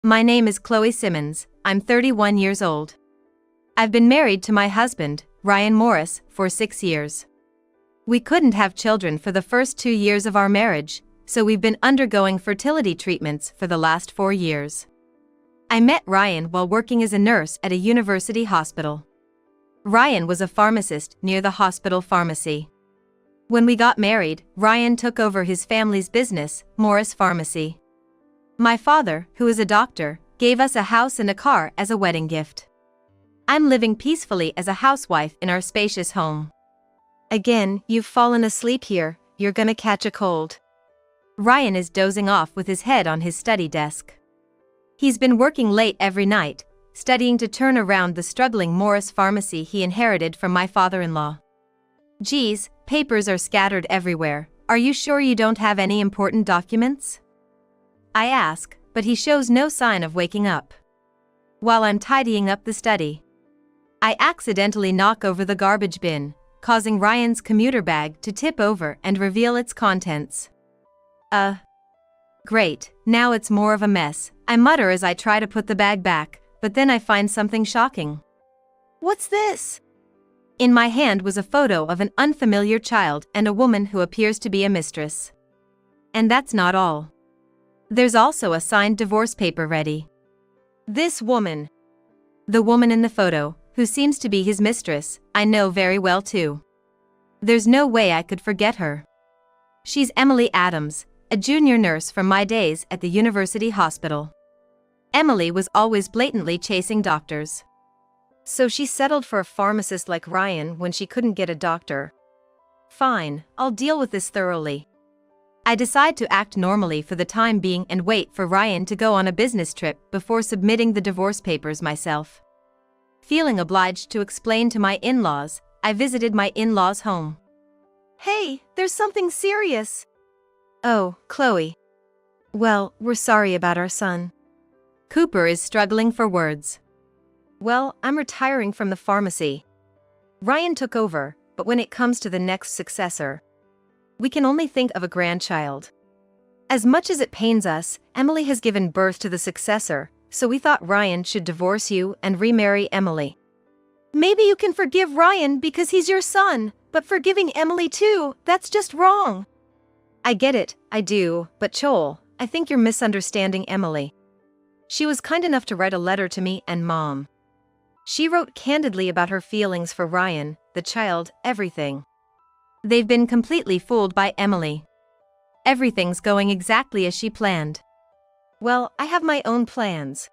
My name is Chloe Simmons, I'm 31 years old. I've been married to my husband, Ryan Morris, for 6 years. We couldn't have children for the first 2 years of our marriage, so we've been undergoing fertility treatments for the last 4 years. I met Ryan while working as a nurse at a university hospital. Ryan was a pharmacist near the hospital pharmacy. When we got married, Ryan took over his family's business, Morris Pharmacy. My father, who is a doctor, gave us a house and a car as a wedding gift. I'm living peacefully as a housewife in our spacious home. Again, you've fallen asleep here, you're gonna catch a cold. Ryan is dozing off with his head on his study desk. He's been working late every night, studying to turn around the struggling Morris Pharmacy he inherited from my father-in-law. Geez, papers are scattered everywhere. Are you sure you don't have any important documents? I ask, but he shows no sign of waking up. While I'm tidying up the study, I accidentally knock over the garbage bin, causing Ryan's commuter bag to tip over and reveal its contents. Great, now it's more of a mess, I mutter as I try to put the bag back, but then I find something shocking. What's this? In my hand was a photo of an unfamiliar child and a woman who appears to be a mistress. And that's not all. There's also a signed divorce paper ready. This woman, the woman in the photo, who seems to be his mistress, I know very well too. There's no way I could forget her. She's Emily Adams, a junior nurse from my days at the university hospital. Emily was always blatantly chasing doctors. So she settled for a pharmacist like Ryan when she couldn't get a doctor. Fine, I'll deal with this thoroughly. I decide to act normally for the time being and wait for Ryan to go on a business trip before submitting the divorce papers myself. Feeling obliged to explain to my in-laws, I visited my in-laws' home. Hey, there's something serious. Oh, Chloe. Well, we're sorry about our son. Cooper is struggling for words. Well, I'm retiring from the pharmacy. Ryan took over, but when it comes to the next successor, we can only think of a grandchild. As much as it pains us, Emily has given birth to the successor, so we thought Ryan should divorce you and remarry Emily. Maybe you can forgive Ryan because he's your son, but forgiving Emily too, that's just wrong. I get it, I do, but Joel, I think you're misunderstanding Emily. She was kind enough to write a letter to me and Mom. She wrote candidly about her feelings for Ryan, the child, everything. They've been completely fooled by Emily. Everything's going exactly as she planned. Well, I have my own plans.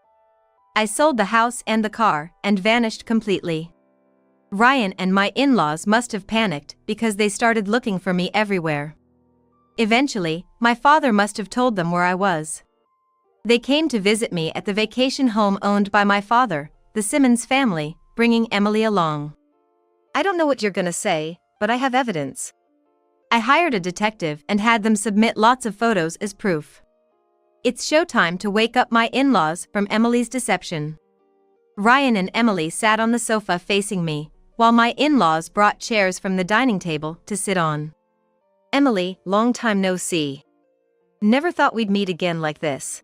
I sold the house and the car and vanished completely. Ryan and my in-laws must have panicked because they started looking for me everywhere. Eventually, my father must have told them where I was. They came to visit me at the vacation home owned by my father, the Simmons family, bringing Emily along. I don't know what you're gonna say, but I have evidence. I hired a detective and had them submit lots of photos as proof. It's showtime to wake up my in-laws from Emily's deception. Ryan and Emily sat on the sofa facing me, while my in-laws brought chairs from the dining table to sit on. Emily, long time no see. Never thought we'd meet again like this.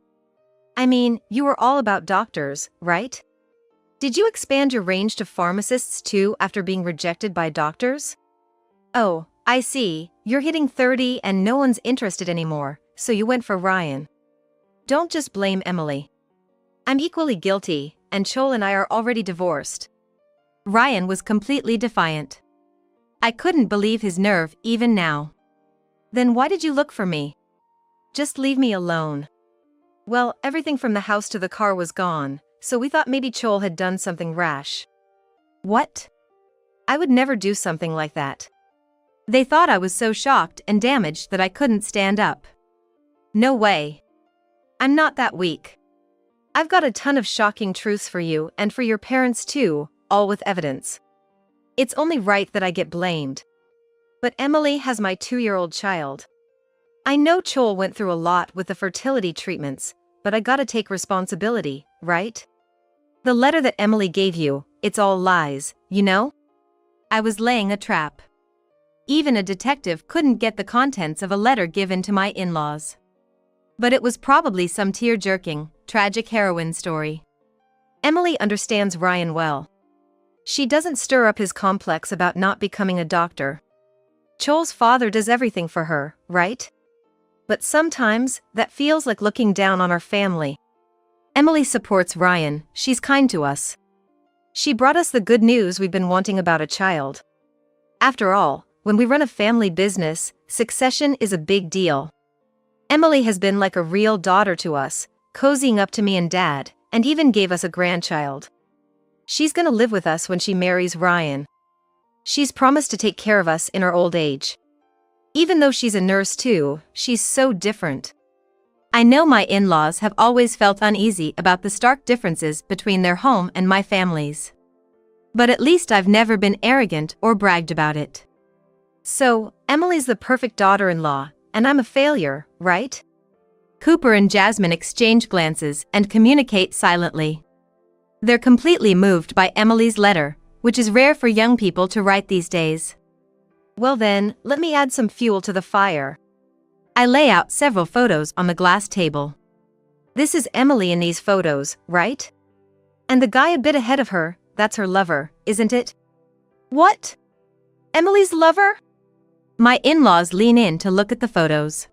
I mean, you were all about doctors, right? Did you expand your range to pharmacists too after being rejected by doctors? Oh, I see, you're hitting 30 and no one's interested anymore, so you went for Ryan. Don't just blame Emily. I'm equally guilty, and Joel and I are already divorced. Ryan was completely defiant. I couldn't believe his nerve even now. Then why did you look for me? Just leave me alone. Well, everything from the house to the car was gone, so we thought maybe Joel had done something rash. What? I would never do something like that. They thought I was so shocked and damaged that I couldn't stand up. No way. I'm not that weak. I've got a ton of shocking truths for you and for your parents too, all with evidence. It's only right that I get blamed. But Emily has my 2-year-old child. I know Joel went through a lot with the fertility treatments, but I gotta take responsibility, right? The letter that Emily gave you, it's all lies, you know? I was laying a trap. Even a detective couldn't get the contents of a letter given to my in-laws. But it was probably some tear-jerking, tragic heroine story. Emily understands Ryan well. She doesn't stir up his complex about not becoming a doctor. Joel's father does everything for her, right? But sometimes, that feels like looking down on our family. Emily supports Ryan, she's kind to us. She brought us the good news we've been wanting about a child. After all, when we run a family business, succession is a big deal. Emily has been like a real daughter to us, cozying up to me and Dad, and even gave us a grandchild. She's gonna live with us when she marries Ryan. She's promised to take care of us in our old age. Even though she's a nurse too, she's so different. I know my in-laws have always felt uneasy about the stark differences between their home and my family's. But at least I've never been arrogant or bragged about it. So, Emily's the perfect daughter-in-law, and I'm a failure, right? Cooper and Jasmine exchange glances and communicate silently. They're completely moved by Emily's letter, which is rare for young people to write these days. Well then, let me add some fuel to the fire. I lay out several photos on the glass table. This is Emily in these photos, right? And the guy a bit ahead of her, that's her lover, isn't it? What? Emily's lover? My in-laws lean in to look at the photos.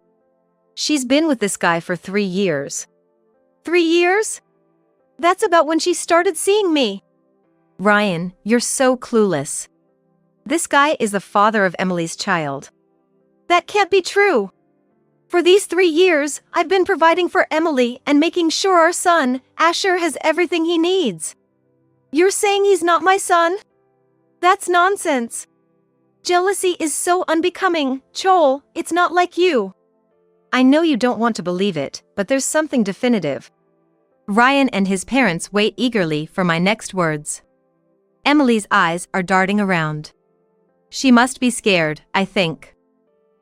She's been with this guy for 3 years. 3 years? That's about when she started seeing me. Ryan, you're so clueless. This guy is the father of Emily's child. That can't be true. For these 3 years, I've been providing for Emily and making sure our son, Asher, has everything he needs. You're saying he's not my son? That's nonsense. Jealousy is so unbecoming, Joel, it's not like you. I know you don't want to believe it, but there's something definitive. Ryan and his parents wait eagerly for my next words. Emily's eyes are darting around. She must be scared, I think.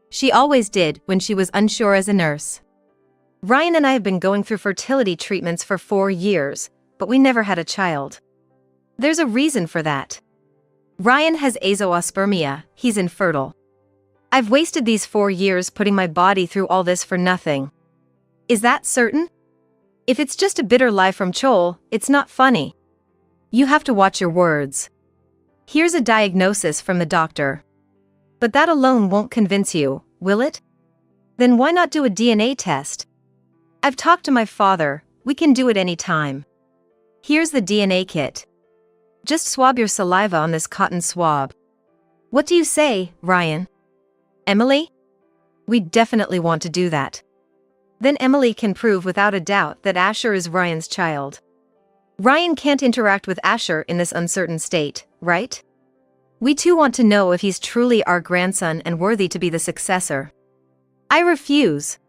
She always did when she was unsure as a nurse. Ryan and I have been going through fertility treatments for 4 years, but we never had a child. There's a reason for that. Ryan has azoospermia, he's infertile. I've wasted these 4 years putting my body through all this for nothing. Is that certain? If it's just a bitter lie from Joel, it's not funny. You have to watch your words. Here's a diagnosis from the doctor. But that alone won't convince you, will it? Then why not do a DNA test? I've talked to my father, we can do it any time. Here's the DNA kit. Just swab your saliva on this cotton swab. What do you say, Ryan? Emily? We definitely want to do that. Then Emily can prove without a doubt that Asher is Ryan's child. Ryan can't interact with Asher in this uncertain state, right? We too want to know if he's truly our grandson and worthy to be the successor. I refuse.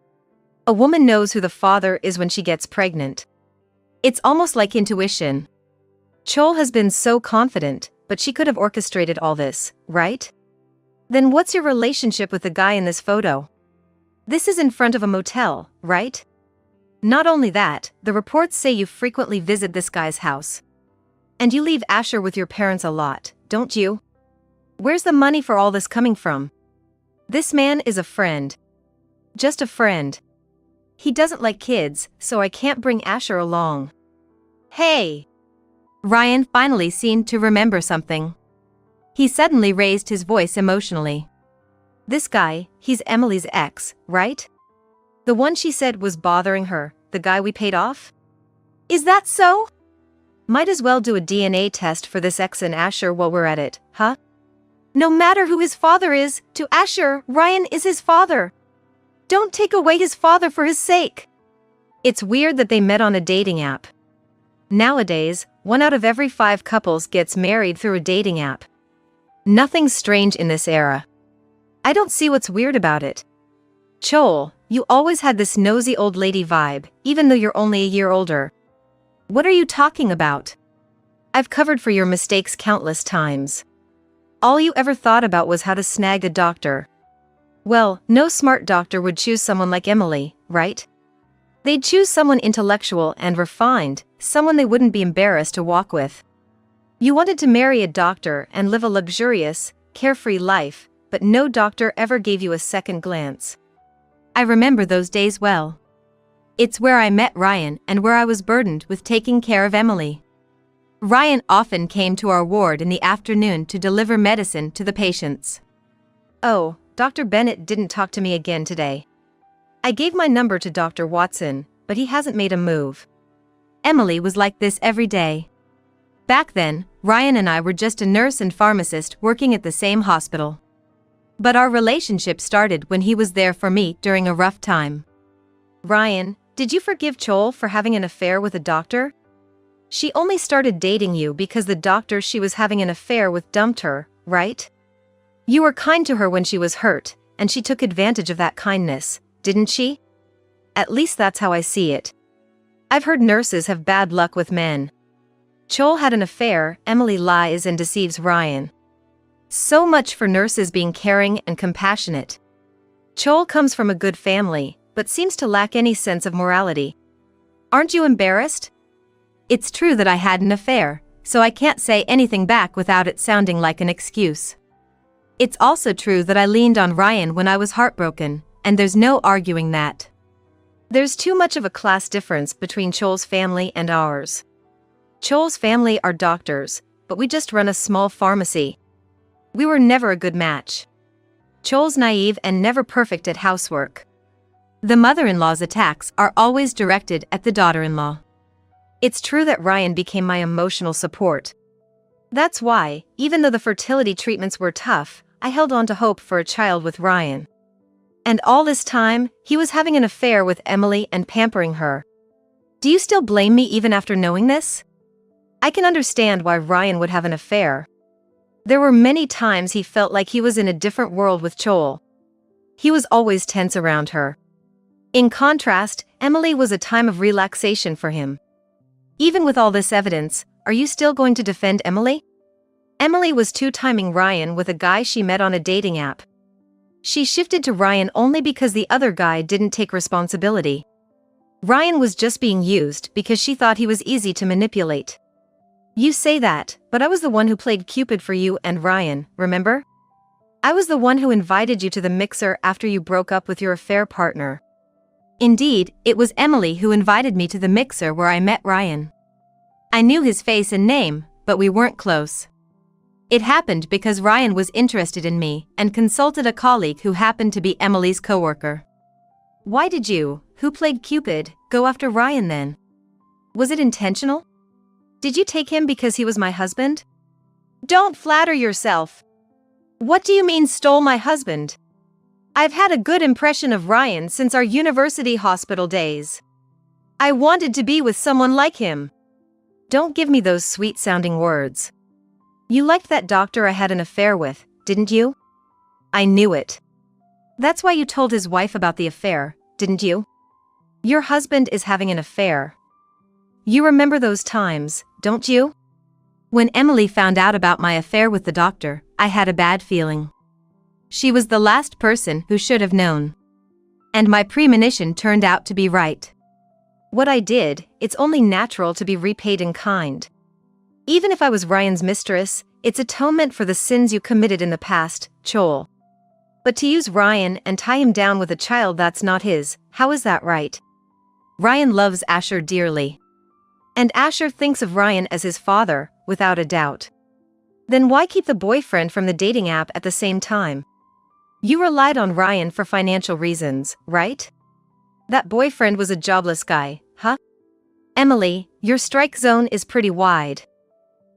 A woman knows who the father is when she gets pregnant. It's almost like intuition. Joel has been so confident, but she could have orchestrated all this, right? Then what's your relationship with the guy in this photo? This is in front of a motel, right? Not only that, the reports say you frequently visit this guy's house. And you leave Asher with your parents a lot, don't you? Where's the money for all this coming from? This man is a friend. Just a friend. He doesn't like kids, so I can't bring Asher along. Hey! Ryan finally seemed to remember something. He suddenly raised his voice emotionally. This guy, he's Emily's ex, right? The one she said was bothering her, the guy we paid off? Is that so? Might as well do a DNA test for this ex and Asher while we're at it, huh? No matter who his father is, to Asher, Ryan is his father. Don't take away his father for his sake. It's weird that they met on a dating app. Nowadays, 1 out of every 5 couples gets married through a dating app. Nothing's strange in this era. I don't see what's weird about it. Joel, you always had this nosy old lady vibe, even though you're only a year older. What are you talking about? I've covered for your mistakes countless times. All you ever thought about was how to snag a doctor. Well, no smart doctor would choose someone like Emily, right? They'd choose someone intellectual and refined, someone they wouldn't be embarrassed to walk with. You wanted to marry a doctor and live a luxurious, carefree life, but no doctor ever gave you a second glance. I remember those days well. It's where I met Ryan and where I was burdened with taking care of Emily. Ryan often came to our ward in the afternoon to deliver medicine to the patients. Oh, Dr. Bennett didn't talk to me again today. I gave my number to Dr. Watson, but he hasn't made a move. Emily was like this every day. Back then, Ryan and I were just a nurse and pharmacist working at the same hospital. But our relationship started when he was there for me during a rough time. Ryan, did you forgive Joel for having an affair with a doctor? She only started dating you because the doctor she was having an affair with dumped her, right? You were kind to her when she was hurt, and she took advantage of that kindness, didn't she? At least that's how I see it. I've heard nurses have bad luck with men. Joel had an affair, Emily lies and deceives Ryan. So much for nurses being caring and compassionate. Joel comes from a good family, but seems to lack any sense of morality. Aren't you embarrassed? It's true that I had an affair, so I can't say anything back without it sounding like an excuse. It's also true that I leaned on Ryan when I was heartbroken, and there's no arguing that. There's too much of a class difference between Joel's family and ours. Joel's family are doctors, but we just run a small pharmacy. We were never a good match. Joel's naive and never perfect at housework. The mother-in-law's attacks are always directed at the daughter-in-law. It's true that Ryan became my emotional support. That's why, even though the fertility treatments were tough, I held on to hope for a child with Ryan. And all this time, he was having an affair with Emily and pampering her. Do you still blame me even after knowing this? I can understand why Ryan would have an affair. There were many times he felt like he was in a different world with Joel. He was always tense around her. In contrast, Emily was a time of relaxation for him. Even with all this evidence, are you still going to defend Emily? Emily was two-timing Ryan with a guy she met on a dating app. She shifted to Ryan only because the other guy didn't take responsibility. Ryan was just being used because she thought he was easy to manipulate. You say that, but I was the one who played Cupid for you and Ryan, remember? I was the one who invited you to the mixer after you broke up with your affair partner. Indeed, it was Emily who invited me to the mixer where I met Ryan. I knew his face and name, but we weren't close. It happened because Ryan was interested in me and consulted a colleague who happened to be Emily's coworker. Why did you, who played Cupid, go after Ryan then? Was it intentional? Did you take him because he was my husband? Don't flatter yourself. What do you mean stole my husband? I've had a good impression of Ryan since our university hospital days. I wanted to be with someone like him. Don't give me those sweet-sounding words. You liked that doctor I had an affair with, didn't you? I knew it. That's why you told his wife about the affair, didn't you? Your husband is having an affair. You remember those times, don't you? When Emily found out about my affair with the doctor, I had a bad feeling. She was the last person who should have known. And my premonition turned out to be right. What I did, it's only natural to be repaid in kind. Even if I was Ryan's mistress, it's atonement for the sins you committed in the past, Joel. But to use Ryan and tie him down with a child that's not his, how is that right? Ryan loves Asher dearly. And Asher thinks of Ryan as his father, without a doubt. Then why keep the boyfriend from the dating app at the same time? You relied on Ryan for financial reasons, right? That boyfriend was a jobless guy, huh? Emily, your strike zone is pretty wide.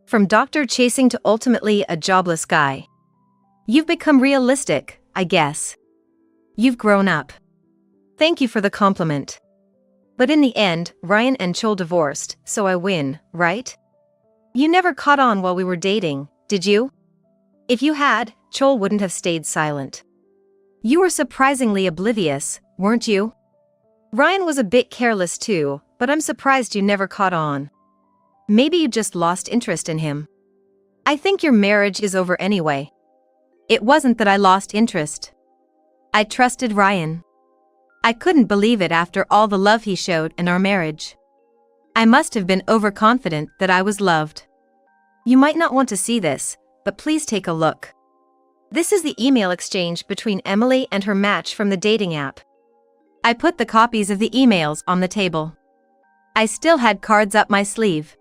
From doctor chasing to ultimately a jobless guy. You've become realistic, I guess. You've grown up. Thank you for the compliment. But in the end, Ryan and Joel divorced, so I win, right? You never caught on while we were dating, did you? If you had, Joel wouldn't have stayed silent. You were surprisingly oblivious, weren't you? Ryan was a bit careless too, but I'm surprised you never caught on. Maybe you just lost interest in him. I think your marriage is over anyway. It wasn't that I lost interest. I trusted Ryan. I couldn't believe it after all the love he showed in our marriage. I must have been overconfident that I was loved. You might not want to see this, but please take a look. This is the email exchange between Emily and her match from the dating app. I put the copies of the emails on the table. I still had cards up my sleeve.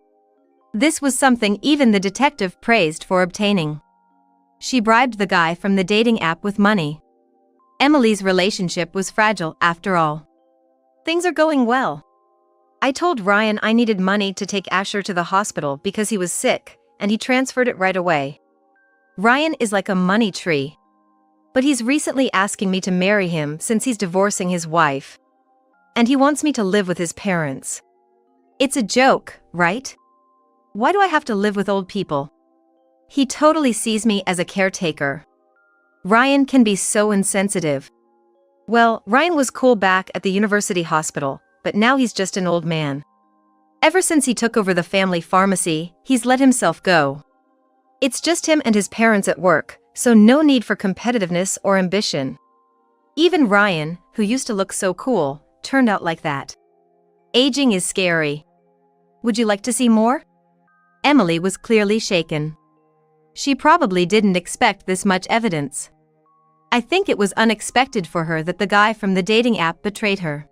This was something even the detective praised for obtaining. She bribed the guy from the dating app with money. Emily's relationship was fragile after all. Things are going well. I told Ryan I needed money to take Asher to the hospital because he was sick, and he transferred it right away. Ryan is like a money tree. But he's recently asking me to marry him since he's divorcing his wife. And he wants me to live with his parents. It's a joke, right? Why do I have to live with old people? He totally sees me as a caretaker. Ryan can be so insensitive. Well, Ryan was cool back at the university hospital, but now he's just an old man. Ever since he took over the family pharmacy, he's let himself go. It's just him and his parents at work, so no need for competitiveness or ambition. Even Ryan, who used to look so cool, turned out like that. Aging is scary. Would you like to see more? Emily was clearly shaken. She probably didn't expect this much evidence. I think it was unexpected for her that the guy from the dating app betrayed her.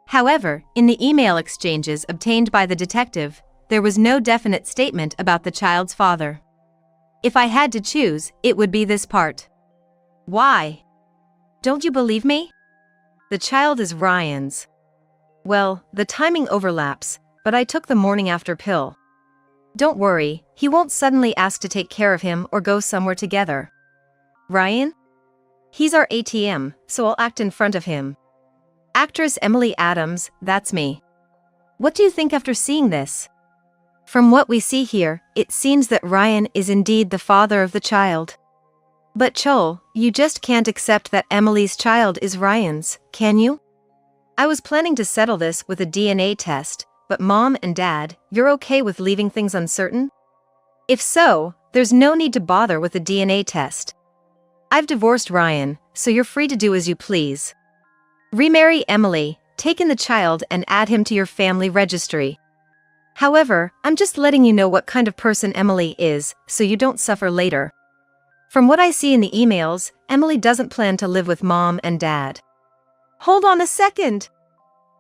However, in the email exchanges obtained by the detective, there was no definite statement about the child's father. If I had to choose, it would be this part. Why? Don't you believe me? The child is Ryan's. Well, the timing overlaps, but I took the morning after pill. Don't worry, he won't suddenly ask to take care of him or go somewhere together. Ryan? He's our ATM, so I'll act in front of him. Actress Emily Adams, that's me. What do you think after seeing this? From what we see here, it seems that Ryan is indeed the father of the child. But Chol, you just can't accept that Emily's child is Ryan's, can you? I was planning to settle this with a DNA test, but Mom and Dad, you're okay with leaving things uncertain? If so, there's no need to bother with a DNA test. I've divorced Ryan, so you're free to do as you please. Remarry Emily, take in the child and add him to your family registry. However, I'm just letting you know what kind of person Emily is, so you don't suffer later. From what I see in the emails, Emily doesn't plan to live with Mom and Dad. Hold on a second.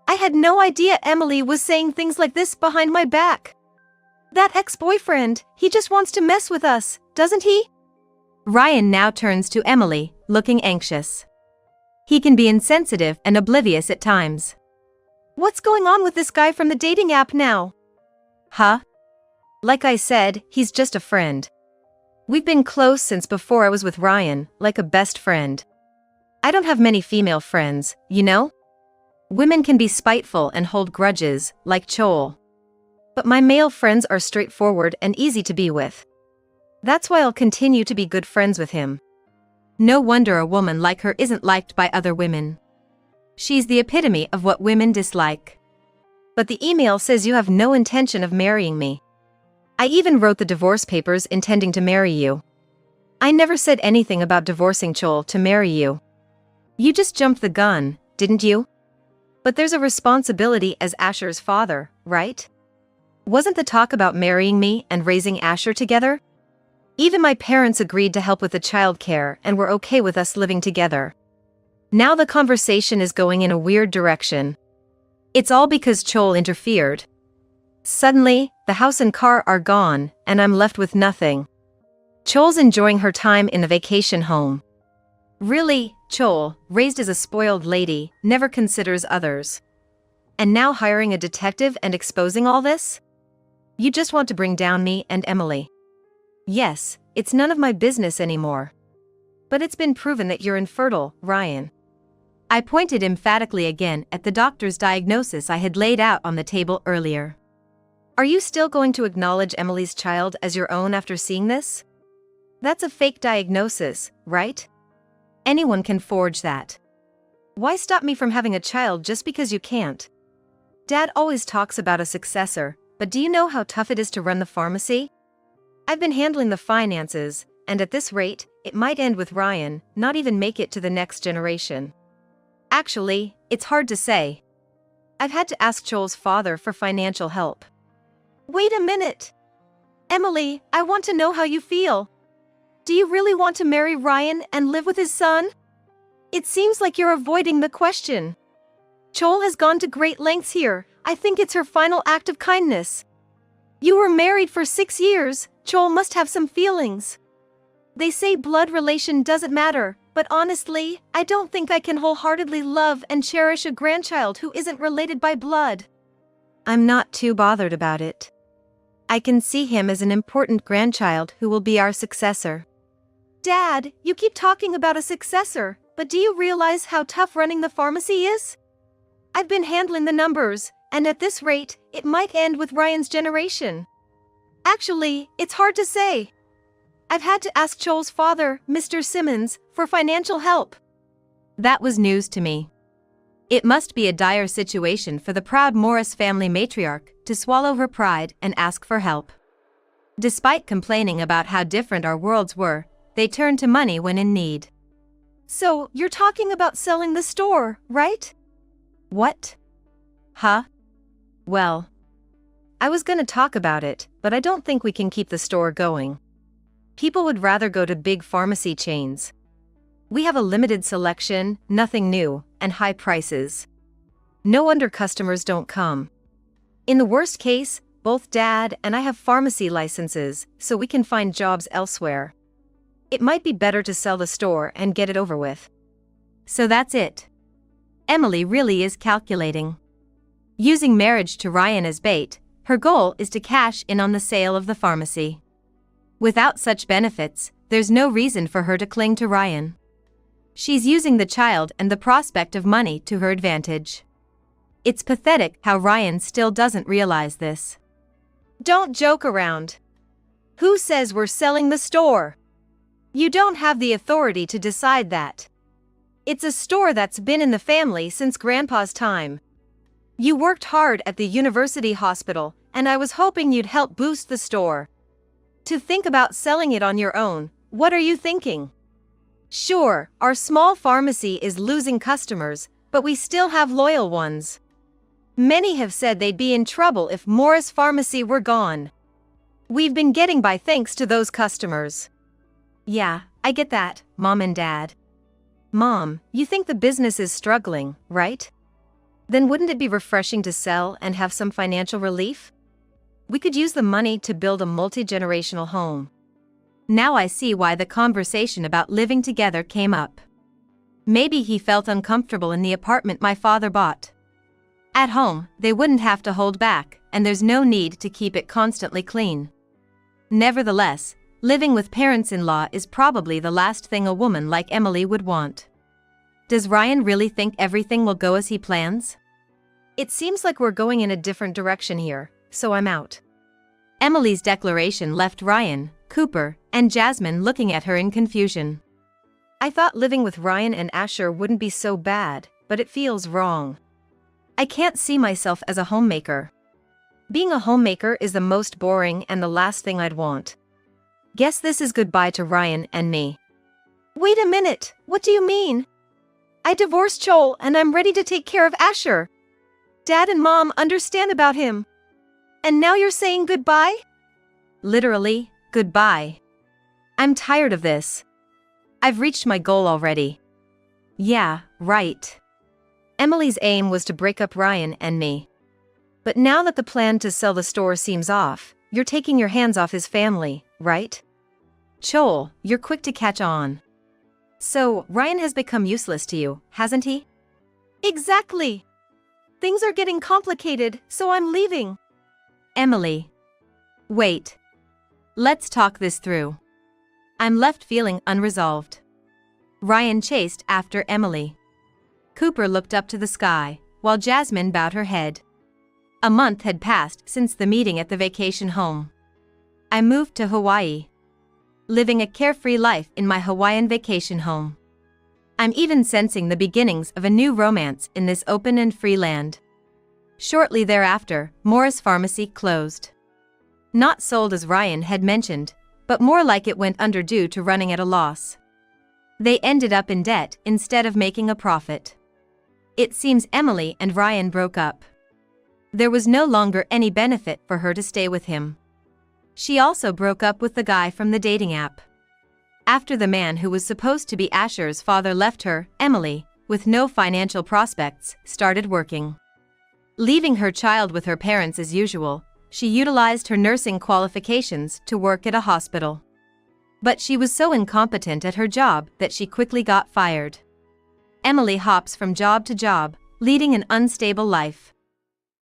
I had no idea Emily was saying things like this behind my back. That ex-boyfriend, he just wants to mess with us, doesn't he? Ryan now turns to Emily, looking anxious. He can be insensitive and oblivious at times. What's going on with this guy from the dating app now? Huh? Like I said, he's just a friend. We've been close since before I was with Ryan, like a best friend. I don't have many female friends, you know? Women can be spiteful and hold grudges, like Chol. But my male friends are straightforward and easy to be with. That's why I'll continue to be good friends with him. No wonder a woman like her isn't liked by other women. She's the epitome of what women dislike. But the email says you have no intention of marrying me. I even wrote the divorce papers intending to marry you. I never said anything about divorcing Chol to marry you. You just jumped the gun, didn't you? But there's a responsibility as Asher's father, right? Wasn't the talk about marrying me and raising Asher together? Even my parents agreed to help with the childcare and were okay with us living together. Now the conversation is going in a weird direction. It's all because Chol interfered. Suddenly, the house and car are gone, and I'm left with nothing. Chol's enjoying her time in the vacation home. Really, Chol, raised as a spoiled lady, never considers others. And now hiring a detective and exposing all this? You just want to bring down me and Emily. Yes, it's none of my business anymore. But it's been proven that you're infertile, Ryan. I pointed emphatically again at the doctor's diagnosis I had laid out on the table earlier. Are you still going to acknowledge Emily's child as your own after seeing this? That's a fake diagnosis, right? Anyone can forge that. Why stop me from having a child just because you can't? Dad always talks about a successor, but do you know how tough it is to run the pharmacy? I've been handling the finances, and at this rate, it might end with Ryan, not even make it to the next generation. Actually, it's hard to say. I've had to ask Chol's father for financial help. Wait a minute. Emily, I want to know how you feel. Do you really want to marry Ryan and live with his son? It seems like you're avoiding the question. Joel has gone to great lengths here. I think it's her final act of kindness. You were married for 6 years. Joel must have some feelings. They say blood relation doesn't matter, but honestly, I don't think I can wholeheartedly love and cherish a grandchild who isn't related by blood. I'm not too bothered about it. I can see him as an important grandchild who will be our successor. Dad, you keep talking about a successor, but do you realize how tough running the pharmacy is? I've been handling the numbers, and at this rate, it might end with Ryan's generation. Actually, it's hard to say. I've had to ask Joel's father, Mr. Simmons, for financial help. That was news to me. It must be a dire situation for the proud Morris family matriarch to swallow her pride and ask for help. Despite complaining about how different our worlds were, they turned to money when in need. So, you're talking about selling the store, right? What? Huh? Well, I was gonna talk about it, but I don't think we can keep the store going. People would rather go to big pharmacy chains. We have a limited selection, nothing new, and high prices. No wonder customers don't come. In the worst case, both Dad and I have pharmacy licenses, so we can find jobs elsewhere. It might be better to sell the store and get it over with. So that's it. Emily really is calculating. Using marriage to Ryan as bait, her goal is to cash in on the sale of the pharmacy. Without such benefits, there's no reason for her to cling to Ryan. She's using the child and the prospect of money to her advantage. It's pathetic how Ryan still doesn't realize this. Don't joke around. Who says we're selling the store? You don't have the authority to decide that. It's a store that's been in the family since Grandpa's time. You worked hard at the university hospital, and I was hoping you'd help boost the store. To think about selling it on your own, what are you thinking? Sure, our small pharmacy is losing customers, but we still have loyal ones. Many have said they'd be in trouble if Morris Pharmacy were gone. We've been getting by thanks to those customers. Yeah, I get that, Mom and Dad. Mom, you think the business is struggling, right? Then wouldn't it be refreshing to sell and have some financial relief? We could use the money to build a multi-generational home. Now I see why the conversation about living together came up. Maybe he felt uncomfortable in the apartment my father bought. At home, they wouldn't have to hold back, and there's no need to keep it constantly clean. Nevertheless, living with parents-in-law is probably the last thing a woman like Emily would want. Does Ryan really think everything will go as he plans? It seems like we're going in a different direction here, so I'm out. Emily's declaration left Ryan, Cooper, and Jasmine looking at her in confusion. I thought living with Ryan and Asher wouldn't be so bad, but it feels wrong. I can't see myself as a homemaker. Being a homemaker is the most boring and the last thing I'd want. Guess this is goodbye to Ryan and me. Wait a minute, what do you mean? I divorced Joel and I'm ready to take care of Asher. Dad and Mom understand about him. And now you're saying goodbye? Literally, goodbye. I'm tired of this. I've reached my goal already. Yeah, right. Emily's aim was to break up Ryan and me. But now that the plan to sell the store seems off, you're taking your hands off his family, right? Joel, you're quick to catch on. So, Ryan has become useless to you, hasn't he? Exactly. Things are getting complicated, so I'm leaving. Emily. Wait. Let's talk this through. I'm left feeling unresolved. Ryan chased after Emily. Cooper looked up to the sky, while Jasmine bowed her head. A month had passed since the meeting at the vacation home. I moved to Hawaii, living a carefree life in my Hawaiian vacation home. I'm even sensing the beginnings of a new romance in this open and free land. Shortly thereafter, Morris Pharmacy closed. Not sold as Ryan had mentioned, but more like it went under due to running at a loss. They ended up in debt instead of making a profit. It seems Emily and Ryan broke up. There was no longer any benefit for her to stay with him. She also broke up with the guy from the dating app. After the man who was supposed to be Asher's father left her, Emily, with no financial prospects, started working. Leaving her child with her parents as usual, she utilized her nursing qualifications to work at a hospital. But she was so incompetent at her job that she quickly got fired. Emily hops from job to job, leading an unstable life.